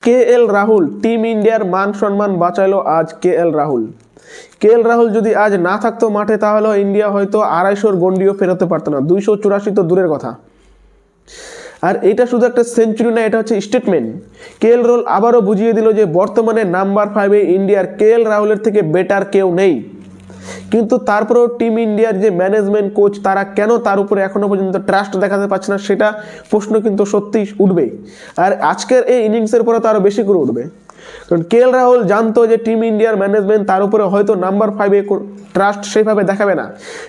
KL Rahul team ইন্ডিয়ার মান সম্মান বাঁচালো আজ KL রাহুল। KL রাহুল যদি আজ না থাকতো মাঠে তাহলে ইন্ডিয়া হয়তো 250-র গন্ডিও ফেরোতে পারতো না, 284 তো দূরের কথা। আর এটা শুধু একটা সেঞ্চুরি না, এটা হচ্ছে স্টেটমেন্ট। KL রাহুল আবারও বুঝিয়ে দিল যে বর্তমানে নাম্বার 5-এ ইন্ডিয়ার KL রাহুলের থেকে বেটার কেউ নেই। কিন্তু তারপরেও টিম ইন্ডিয়ার যে ম্যানেজমেন্ট কোচ তারা কেন তার উপরে এখনো পর্যন্ত ট্রাস্ট দেখাতে পারছে না, সেটা প্রশ্ন কিন্তু সত্যিই উঠবে। আর আজকের এই ইনিংসের পরে তো আরও বেশি করে উঠবে, কারণ KL রাহুল জানতো যে টিম ইন্ডিয়ার ম্যানেজমেন্ট তার উপরে হয়তো নাম্বার 5-এ ট্রাস্ট সেইভাবে দেখাবে না।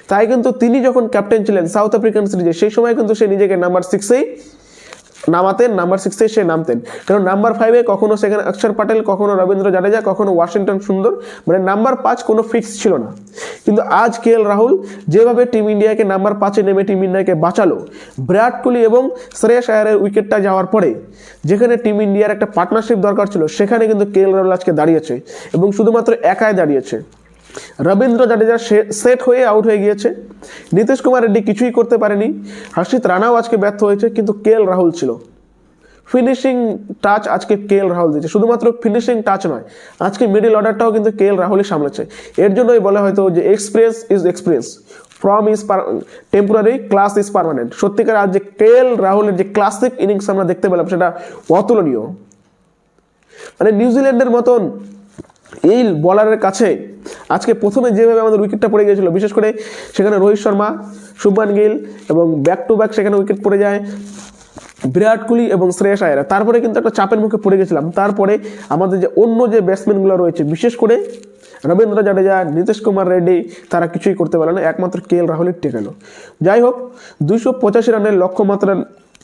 তাই কিন্তু তিনি যখন ক্যাপ্টেন ছিলেন সাউথ আফ্রিকান সিরিজে, সেই সময় কিন্তু সে নিজেকে নাম্বার 6-এই নামাতেন, নাম্বার 6-এ সে নামতেন। কারণ নাম্বার 5-এ কখনো সেখানে অক্ষর প্যাটেল, কখনো রবীন্দ্র জাডেজা, কখনো ওয়াশিংটন সুন্দর, মানে নাম্বার 5 কোনো ফিক্স ছিল না। কিন্তু আজ KL রাহুল যেভাবে টিম ইন্ডিয়াকে নাম্বার 5-এ নেমে টিম ইন্ডিয়াকে বাঁচালো, বিরাট কোহলি এবং শ্রেয়স আয়ারের উইকেটটা যাওয়ার পরে যেখানে টিম ইন্ডিয়ার একটা পার্টনারশিপ দরকার ছিল, সেখানে কিন্তু KL রাহুল আজকে দাঁড়িয়েছে এবং শুধুমাত্র একাই দাঁড়িয়েছে। রবীন্দ্র জাডেজা সেট হয়ে আউট হয়ে গিয়েছে, নীতিশ কুমার রেড্ডি কিছুই করতে পারেনি, হর্ষিত রানাও আজকে ব্যর্থ হয়েছে, কিন্তু KL রাহুল ছিল। ফিনিশিং টাচ আজকে KL রাহুল দিয়েছে, শুধুমাত্র ফিনিশিং টাচ নয়, আজকে মিডল অর্ডারটাও কিন্তু KL রাহুলই সামলেছে। এর জন্যই বলা হয়তো যে experience is experience, form is temporary, class is permanent. সত্যিকার আজ যে KL রাহুলের যে ক্লাসিক ইনিংস আমরা দেখতে পেলাম সেটা অতুলনীয়। মানে নিউজিল্যান্ডের মতন এই বলারের কাছে আজকে প্রথমে যেভাবে আমাদের উইকেটটা পড়ে গিয়েছিল, বিশেষ করে সেখানে রোহিত শর্মা, শুভমান গিল এবং ব্যাক টু ব্যাক সেখানে উইকেট পড়ে যায় বিরাট কোহলি এবং শ্রেয়স আয়ার, তারপরে কিন্তু একটা চাপের মুখে পড়ে গেছিলাম। তারপরে আমাদের যে অন্য যে ব্যাটসম্যানগুলো রয়েছে, বিশেষ করে রবীন্দ্র জাডেজা, নীতিশ কুমার রেড্ডি, তারা কিছুই করতে পারে না, একমাত্র KL রাহুলের টেকালো। যাই হোক, 285 রানের লক্ষ্যমাত্রা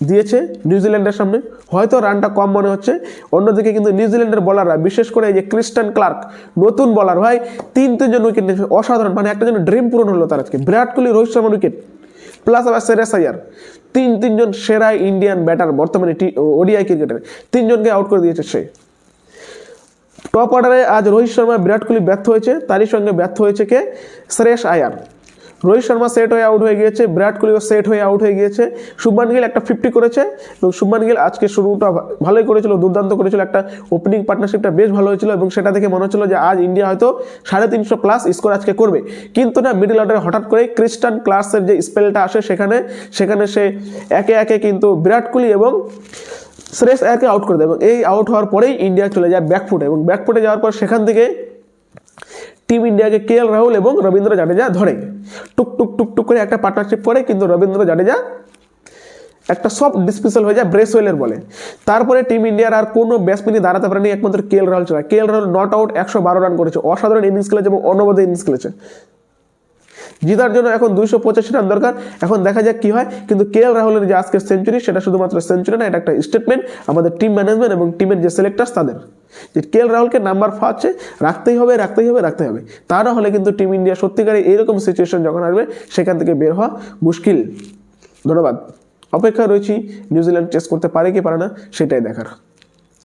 দিয়েছে নিউজিল্যান্ডের সামনে, হয়তো রানটা কম মনে হচ্ছে। অন্যদিকে কিন্তু নিউজিল্যান্ডের বলাররা, বিশেষ করে এই যে ক্রিস্টান ক্লার্ক, নতুন বলার ভাই, 3-3 জন উইকেট নিয়েছে, অসাধারণ। মানে একটা যেন ড্রিম পূরণ হলো তার আজকে। বিরাট কোহলি, রোহিত শর্মার উইকেট, প্লাস আবার শ্রেয়স আয়ার, 3 জন সেরা ইন্ডিয়ান ব্যাটার বর্তমানে ODI ক্রিকেটের 3 জনকে আউট করে দিয়েছে সে। টপ অর্ডারে আজ রোহিত শর্মা, বিরাট কোহলি ব্যর্থ হয়েছে, তারই সঙ্গে ব্যর্থ হয়েছে কে? শ্রেয়স আয়ার। রোহিত শর্মা সেট হয়ে আউট হয়ে গিয়েছে, বিরাট কোহলিও সেট হয়ে আউট হয়ে গিয়েছে। শুভমান গিল একটা 50 করেছে এবং শুভমান গিল আজকে শুরুটা ভালোই করেছিল, দুর্দান্ত করেছিল, একটা ওপেনিং পার্টনারশিপটা বেশ ভালো হয়েছিল এবং সেটা দেখে মনে হচ্ছিল যে আজ ইন্ডিয়া হয়তো 350+ স্কোর আজকে করবে। কিন্তু না, মিডল অর্ডারে হঠাৎ করে ক্রিস্টান ক্লার্কের যে স্পেলটা আসে, সেখানে সে একে একে কিন্তু বিরাট কোহলি এবং শ্রেয়স আয়ারকে আউট করে দেয় এবং এই আউট হওয়ার পরেই ইন্ডিয়া চলে যায় ব্যাকফুটে, এবং ব্যাকফুটে যাওয়ার পর সেখান থেকে টিম ইন্ডিয়াকে KL রাহুল এবং রবীন্দ্র জাডেজা ধরে টুক টুক টুক টুক করে একটা পার্টনারশিপ করে, কিন্তু রবীন্দ্র জাডেজা একটা সফট ডিসমিসাল হয়ে যায় ব্রেসওয়েলের বলে। তারপরে টিম ইন্ডিয়ার আর কোনো ব্যাটসম্যানই দাঁড়াতে পারেনি, একমাত্র KL রাহুল ছাড়া। KL Rahul not out 112 run করেছে, অসাধারণ ইনিংস খেলেছে এবং অনবদ্য ইনিংস খেলেছে। জিতার জন্য এখন 285 রান দরকার, এখন দেখা যাক কি হয়। কিন্তু KL রাহুলের যে আজকের সেঞ্চুরি, সেটা শুধুমাত্র সেঞ্চুরি না, এটা একটা স্টেটমেন্ট আমাদের টিম ম্যানেজমেন্ট এবং টিমের যে সিলেক্টার্স তাদের, যে KL রাহুলকে নাম্বার 5-এ রাখতেই হবে। তা না হলে কিন্তু টিম ইন্ডিয়া সত্যিকারে এইরকম সিচুয়েশন যখন আসবে, সেখান থেকে বের হওয়া মুশকিল। ধন্যবাদ। অপেক্ষা রয়েছি নিউজিল্যান্ড চেস করতে পারে কি পারে না, সেটাই দেখার।